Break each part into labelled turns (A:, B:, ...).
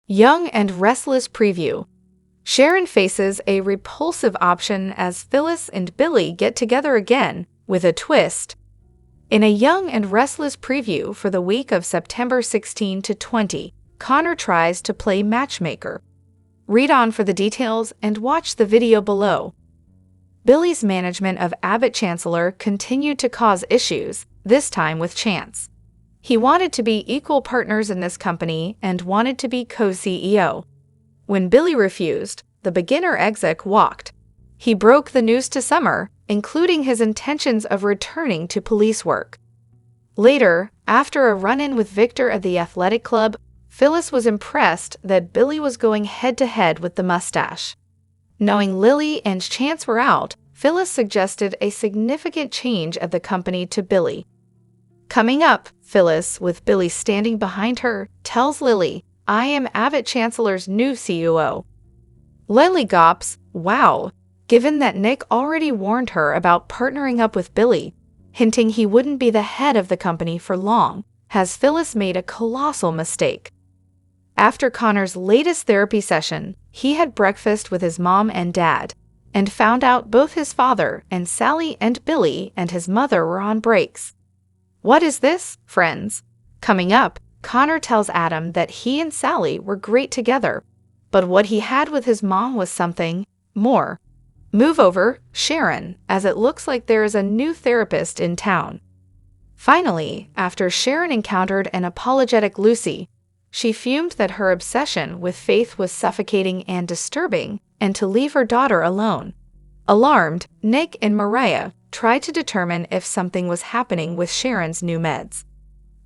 A: Young and Restless preview. Sharon faces a repulsive option as Phyllis and Billy get together again, with a twist. In a Young and Restless preview for the week of September 16 to 20, Connor tries to play matchmaker. Read on for the details and watch the video below. Billy's management of Abbott Chancellor continued to cause issues, this time with Chance. He wanted to be equal partners in this company and wanted to be co-CEO. When Billy refused, the beginner exec walked. He broke the news to Summer, including his intentions of returning to police work. Later, after a run-in with Victor at the athletic club, Phyllis was impressed that Billy was going head-to-head with the mustache. Knowing Lily and Chance were out, Phyllis suggested a significant change at the company to Billy. Coming up, Phyllis, with Billy standing behind her, tells Lily, "I am Abbott Chancellor's new COO." Lily gawps, "Wow," given that Nick already warned her about partnering up with Billy, hinting he wouldn't be the head of the company for long, has Phyllis made a colossal mistake. After Connor's latest therapy session, he had breakfast with his mom and dad, and found out both his father and Sally and Billy and his mother were on breaks. What is this, friends? Coming up, Connor tells Adam that he and Sally were great together, but what he had with his mom was something more. Move over, Sharon, as it looks like there is a new therapist in town. Finally, after Sharon encountered an apologetic Lucy, she fumed that her obsession with Faith was suffocating and disturbing, and to leave her daughter alone. Alarmed, Nick and Mariah tried to determine if something was happening with Sharon's new meds.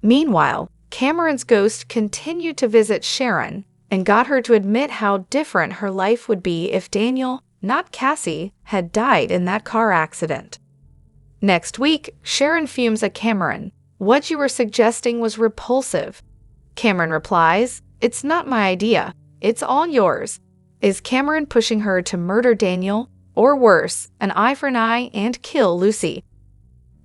A: Meanwhile, Cameron's ghost continued to visit Sharon and got her to admit how different her life would be if Daniel, not Cassie, had died in that car accident. Next week, Sharon fumes at Cameron. "What you were suggesting was repulsive." Cameron replies, "It's not my idea. It's all yours." Is Cameron pushing her to murder Daniel? Or worse, an eye for an eye and kill Lucy?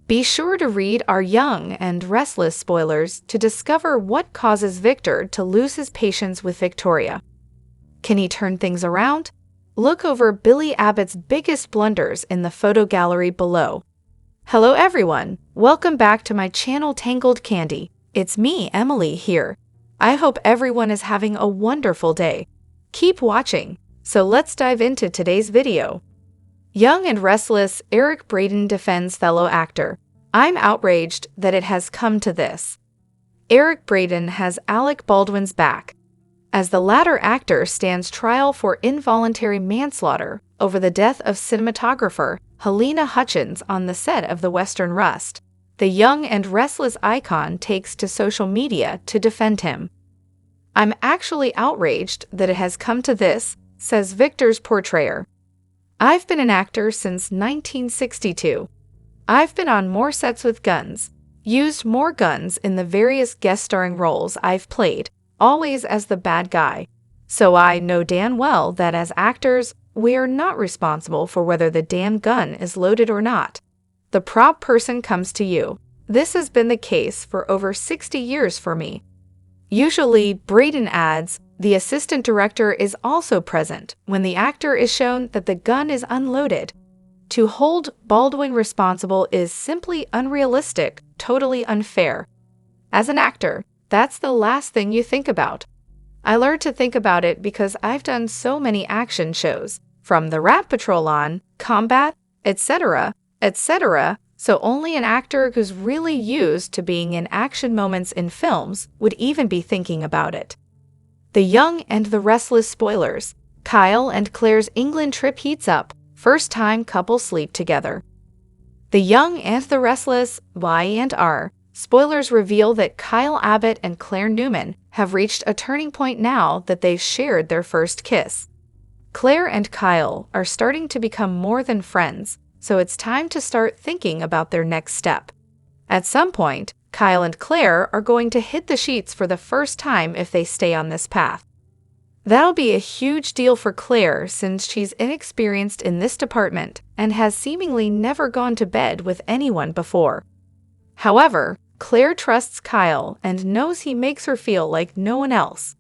A: Be sure to read our Young and Restless spoilers to discover what causes Victor to lose his patience with Victoria. Can he turn things around? Look over Billy Abbott's biggest blunders in the photo gallery below. Hello everyone, welcome back to my channel Tangled Candy. It's me, Emily, here. I hope everyone is having a wonderful day. Keep watching, so let's dive into today's video. Young and Restless, Eric Braeden defends fellow actor. "I'm outraged that it has come to this." Eric Braeden has Alec Baldwin's back, as the latter actor stands trial for involuntary manslaughter over the death of cinematographer Helena Hutchins on the set of The Western Rust. The Young and Restless icon takes to social media to defend him. "I'm actually outraged that it has come to this," says Victor's portrayer. "I've been an actor since 1962. I've been on more sets with guns, used more guns in the various guest starring roles I've played, always as the bad guy. So I know damn well that as actors, we are not responsible for whether the damn gun is loaded or not. The prop person comes to you. This has been the case for over 60 years for me." Usually, Braeden adds, the assistant director is also present when the actor is shown that the gun is unloaded. To hold Baldwin responsible is simply unrealistic, totally unfair. As an actor, that's the last thing you think about. I learned to think about it because I've done so many action shows, from the Rat Patrol on, Combat, etc., etc., so only an actor who's really used to being in action moments in films would even be thinking about it. The Young and the Restless spoilers. Kyle and Claire's England trip heats up. First time couple sleep together. The Young and the Restless, Y&R spoilers reveal that Kyle Abbott and Claire Newman have reached a turning point now that they've shared their first kiss. Claire and Kyle are starting to become more than friends, so it's time to start thinking about their next step. At some point, Kyle and Claire are going to hit the sheets for the first time if they stay on this path. That'll be a huge deal for Claire since she's inexperienced in this department and has seemingly never gone to bed with anyone before. However, Claire trusts Kyle and knows he makes her feel like no one else.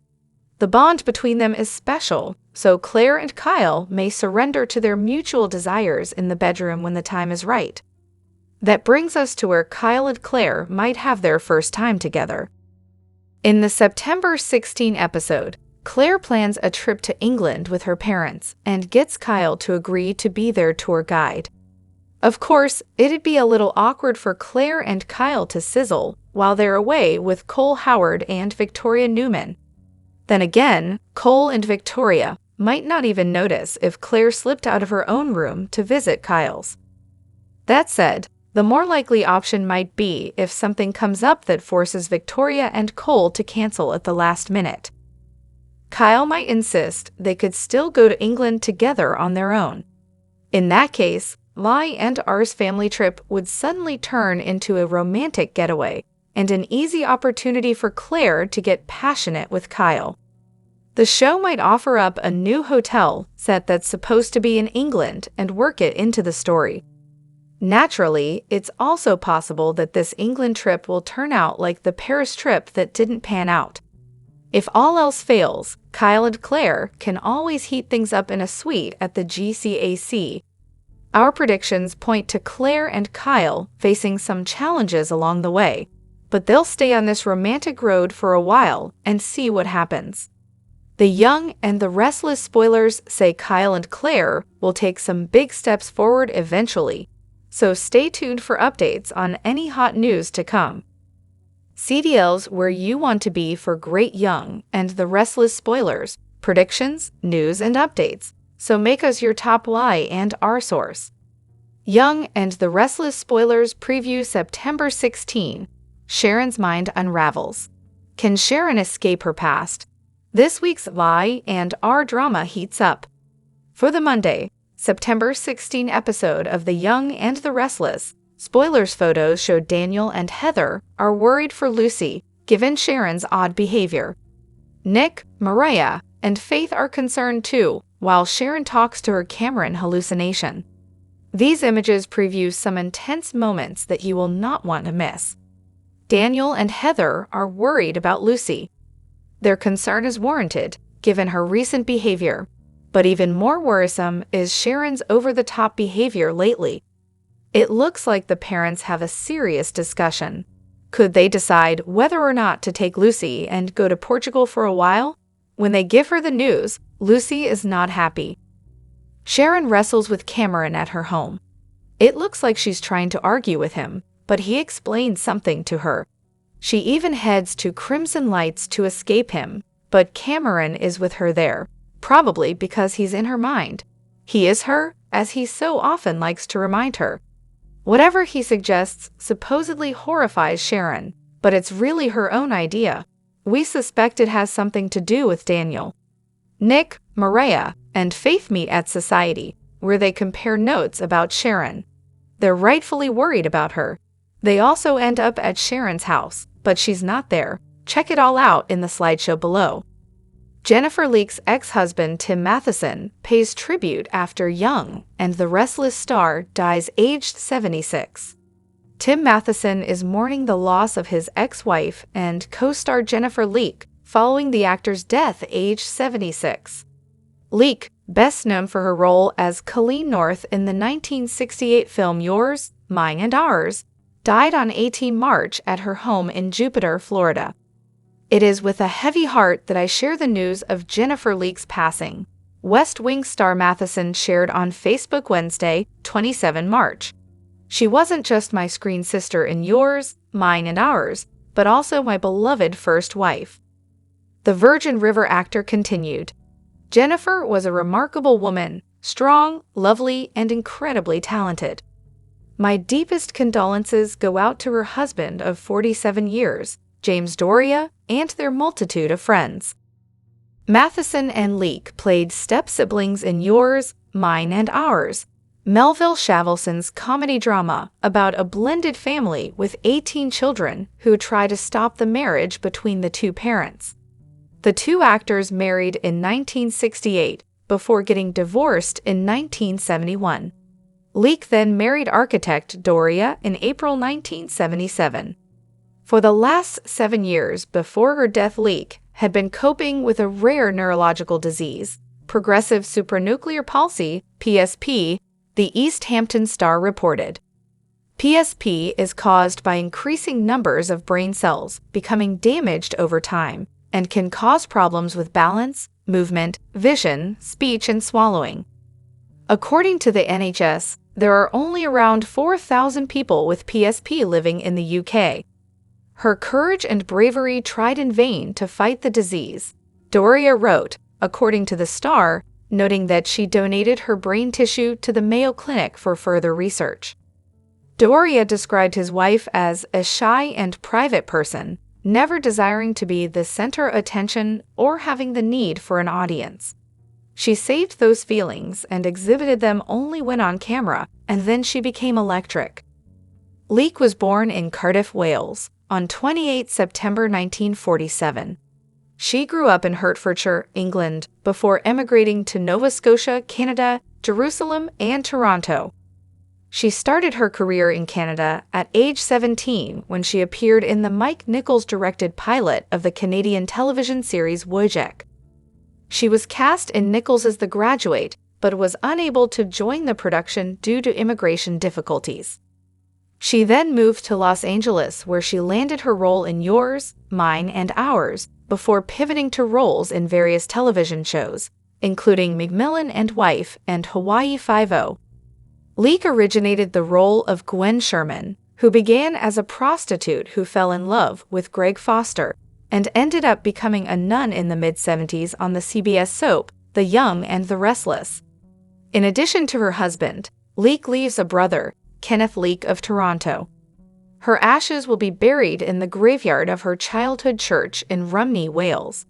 A: The bond between them is special, so Claire and Kyle may surrender to their mutual desires in the bedroom when the time is right. That brings us to where Kyle and Claire might have their first time together. In the September 16 episode, Claire plans a trip to England with her parents and gets Kyle to agree to be their tour guide. Of course, it'd be a little awkward for Claire and Kyle to sizzle while they're away with Cole Howard and Victoria Newman. Then again, Cole and Victoria might not even notice if Claire slipped out of her own room to visit Kyle's. That said, the more likely option might be if something comes up that forces Victoria and Cole to cancel at the last minute. Kyle might insist they could still go to England together on their own. In that case, Y&R's family trip would suddenly turn into a romantic getaway and an easy opportunity for Claire to get passionate with Kyle. The show might offer up a new hotel set that's supposed to be in England and work it into the story. Naturally, it's also possible that this England trip will turn out like the Paris trip that didn't pan out. If all else fails, Kyle and Claire can always heat things up in a suite at the GCAC. Our predictions point to Claire and Kyle facing some challenges along the way, but they'll stay on this romantic road for a while and see what happens. The Young and the Restless spoilers say Kyle and Claire will take some big steps forward eventually, so stay tuned for updates on any hot news to come. CDL's where you want to be for great Young and the Restless spoilers, predictions, news, and updates, so make us your top Y&R source. Young and the Restless spoilers preview September 16. Sharon's mind unravels. Can Sharon escape her past? This week's Y&R drama heats up. For the Monday, September 16 episode of The Young and the Restless, spoilers photos show Daniel and Heather are worried for Lucy, given Sharon's odd behavior. Nick, Mariah, and Faith are concerned too, while Sharon talks to her Cameron hallucination. These images preview some intense moments that you will not want to miss. Daniel and Heather are worried about Lucy. Their concern is warranted, given her recent behavior, but even more worrisome is Sharon's over-the-top behavior lately. It looks like the parents have a serious discussion. Could they decide whether or not to take Lucy and go to Portugal for a while? When they give her the news, Lucy is not happy. Sharon wrestles with Cameron at her home. It looks like she's trying to argue with him, but he explains something to her. She even heads to Crimson Lights to escape him, but Cameron is with her there, probably because he's in her mind. He is her, as he so often likes to remind her. Whatever he suggests supposedly horrifies Sharon, but it's really her own idea. We suspect it has something to do with Daniel. Nick, Mariah, and Faith meet at Society, where they compare notes about Sharon. They're rightfully worried about her. They also end up at Sharon's house, but she's not there. Check it all out in the slideshow below. Jennifer Leake's ex-husband Tim Matheson pays tribute after Young and the Restless star dies aged 76. Tim Matheson is mourning the loss of his ex-wife and co-star Jennifer Leake following the actor's death aged 76. Leake, best known for her role as Colleen North in the 1968 film Yours, Mine and Ours, died on 18 March at her home in Jupiter, Florida. It is with a heavy heart that I share the news of Jennifer Leake's passing, West Wing star Matheson shared on Facebook Wednesday, 27 March. She wasn't just my screen sister in Yours, Mine and Ours, but also my beloved first wife. The Virgin River actor continued, Jennifer was a remarkable woman, strong, lovely, and incredibly talented. My deepest condolences go out to her husband of 47 years, James Doria, and their multitude of friends. Matheson and Leake played step-siblings in Yours, Mine and Ours, Melville Shavelson's comedy drama about a blended family with 18 children who try to stop the marriage between the two parents. The two actors married in 1968 before getting divorced in 1971. Leake then married architect Doria in April 1977. For the last 7 years before her death, Leake had been coping with a rare neurological disease, progressive supranuclear palsy, PSP, the East Hampton Star reported. PSP is caused by increasing numbers of brain cells becoming damaged over time and can cause problems with balance, movement, vision, speech, and swallowing. According to the NHS, there are only around 4,000 people with PSP living in the UK. Her courage and bravery tried in vain to fight the disease, Doria wrote, according to the Star, noting that she donated her brain tissue to the Mayo Clinic for further research. Doria described his wife as a shy and private person, never desiring to be the center of attention or having the need for an audience. She saved those feelings and exhibited them only when on camera, and then she became electric. Leek was born in Cardiff, Wales, on 28 September 1947. She grew up in Hertfordshire, England, before emigrating to Nova Scotia, Canada, Jerusalem, and Toronto. She started her career in Canada at age 17 when she appeared in the Mike Nichols-directed pilot of the Canadian television series Wojciech. She was cast in Nichols' The Graduate, but was unable to join the production due to immigration difficulties. She then moved to Los Angeles, where she landed her role in Yours, Mine, and Ours, before pivoting to roles in various television shows, including McMillan and Wife and Hawaii Five-0. Leek originated the role of Gwen Sherman, who began as a prostitute who fell in love with Greg Foster and ended up becoming a nun in the mid-70s on the CBS soap The Young and the Restless. In addition to her husband, Leek leaves a brother, Kenneth Leek of Toronto. Her ashes will be buried in the graveyard of her childhood church in Rumney, Wales.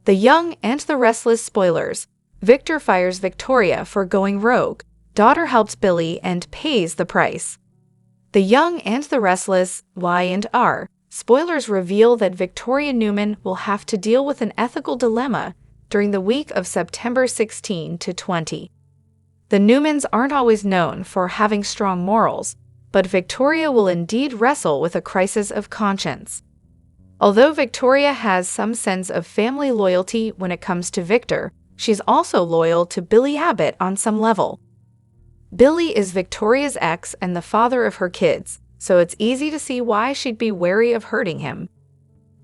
A: The Young and the Restless spoilers. Victor fires Victoria for going rogue. Daughter helps Billy and pays the price. The Young and the Restless, Y&R, spoilers reveal that Victoria Newman will have to deal with an ethical dilemma during the week of September 16 to 20. The Newmans aren't always known for having strong morals, but Victoria will indeed wrestle with a crisis of conscience. Although Victoria has some sense of family loyalty when it comes to Victor, she's also loyal to Billy Abbott on some level. Billy is Victoria's ex and the father of her kids, so it's easy to see why she'd be wary of hurting him.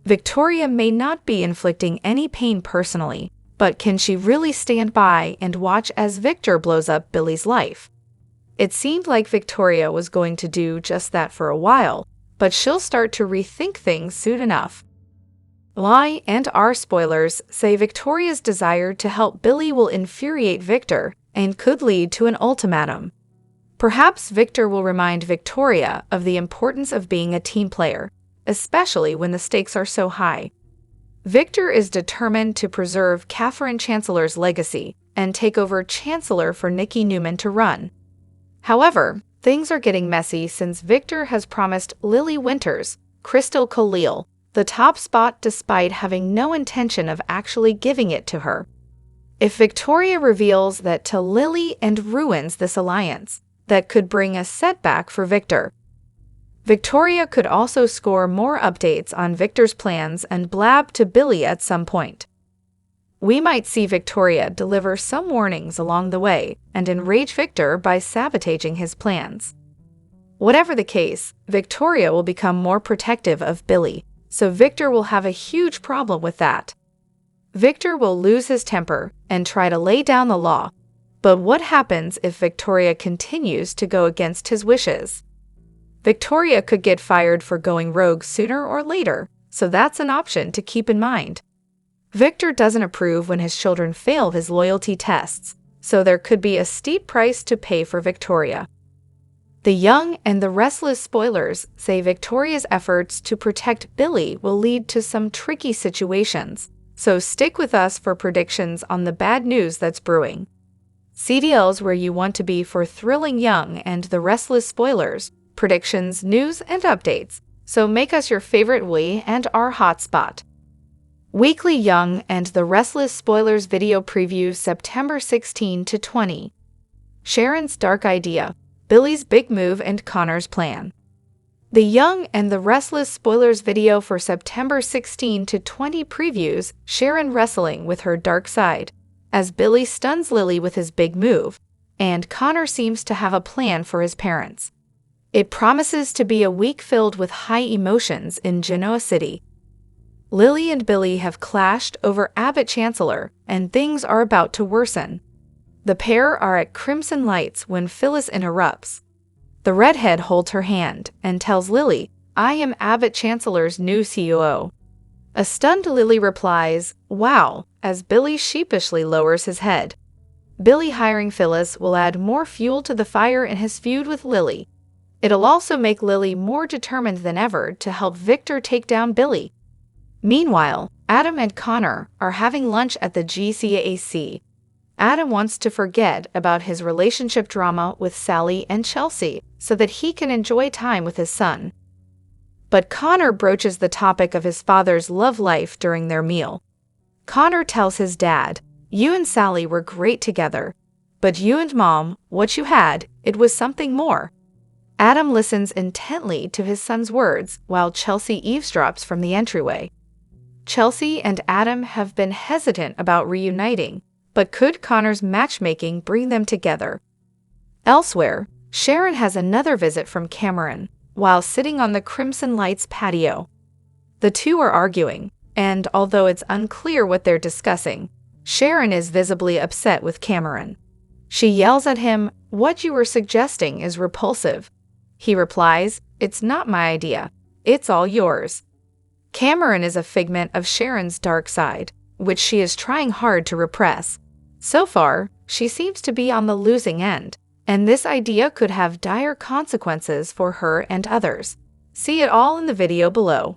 A: Victoria may not be inflicting any pain personally, but can she really stand by and watch as Victor blows up Billy's life? It seemed like Victoria was going to do just that for a while, but she'll start to rethink things soon enough. Y&R spoilers say Victoria's desire to help Billy will infuriate Victor and could lead to an ultimatum. Perhaps Victor will remind Victoria of the importance of being a team player, especially when the stakes are so high. Victor is determined to preserve Catherine Chancellor's legacy and take over Chancellor for Nikki Newman to run. However, things are getting messy since Victor has promised Lily Winters, Crystal Khalil, the top spot despite having no intention of actually giving it to her. If Victoria reveals that to Lily and ruins this alliance, that could bring a setback for Victor. Victoria could also score more updates on Victor's plans and blab to Billy at some point. We might see Victoria deliver some warnings along the way and enrage Victor by sabotaging his plans. Whatever the case, Victoria will become more protective of Billy, so Victor will have a huge problem with that. Victor will lose his temper and try to lay down the law. But what happens if Victoria continues to go against his wishes? Victoria could get fired for going rogue sooner or later, so that's an option to keep in mind. Victor doesn't approve when his children fail his loyalty tests, so there could be a steep price to pay for Victoria. The Young and the Restless spoilers say Victoria's efforts to protect Billy will lead to some tricky situations. So stick with us for predictions on the bad news that's brewing. CDL's where you want to be for thrilling Young and the Restless spoilers, predictions, news, and updates. So make us your favorite Y&R hotspot. Weekly Young and the Restless spoilers video preview September 16 to 20. Sharon's dark idea, Billy's big move and Connor's plan. The Young and the Restless spoilers video for September 16 to 20 previews Sharon wrestling with her dark side, as Billy stuns Lily with his big move, and Connor seems to have a plan for his parents. It promises to be a week filled with high emotions in Genoa City. Lily and Billy have clashed over Abbott Chancellor, and things are about to worsen. The pair are at crimson lights when Phyllis interrupts. The redhead holds her hand and tells Lily, "I am Abbott Chancellor's new COO." A stunned Lily replies, "Wow," as Billy sheepishly lowers his head. Billy hiring Phyllis will add more fuel to the fire in his feud with Lily. It'll also make Lily more determined than ever to help Victor take down Billy. Meanwhile, Adam and Connor are having lunch at the GCAC. Adam wants to forget about his relationship drama with Sally and Chelsea so that he can enjoy time with his son. But Connor broaches the topic of his father's love life during their meal. Connor tells his dad, "You and Sally were great together, but you and Mom, what you had, it was something more." Adam listens intently to his son's words while Chelsea eavesdrops from the entryway. Chelsea and Adam have been hesitant about reuniting, but could Connor's matchmaking bring them together? Elsewhere, Sharon has another visit from Cameron while sitting on the Crimson Lights patio. The two are arguing, and although it's unclear what they're discussing, Sharon is visibly upset with Cameron. She yells at him, "What you were suggesting is repulsive." He replies, "It's not my idea. It's all yours." Cameron is a figment of Sharon's dark side, which she is trying hard to repress. So far, she seems to be on the losing end, and this idea could have dire consequences for her and others. See it all in the video below.